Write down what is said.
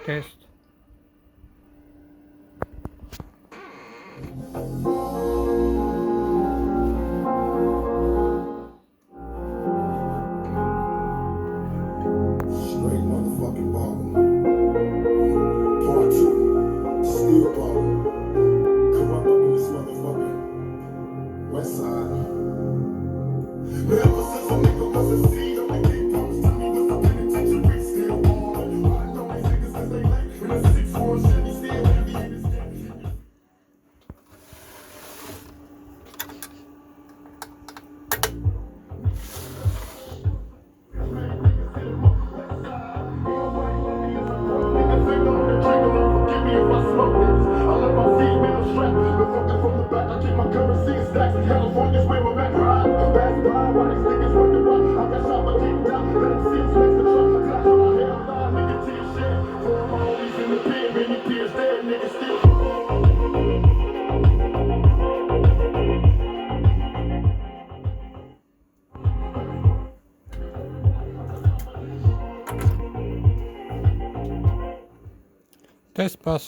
Тест. Straight motherfucking ballin'. Part two, still ballin'. Corrupt up in this motherfucking west side. But ever since a nigga was a seed, all they keep promised to me was the penitentiary. Still ballin'. I know these niggas cause they late. In a 6'4" Chevy, still heavy in his neck. California's where I'm at. Fast by, why these niggas wonder why I got shot but kicked out. Let them see us next to Trump. Flash on my hell line, nigga, to your shit. For them always in the pen, many peers dead, niggas still. Тест пас.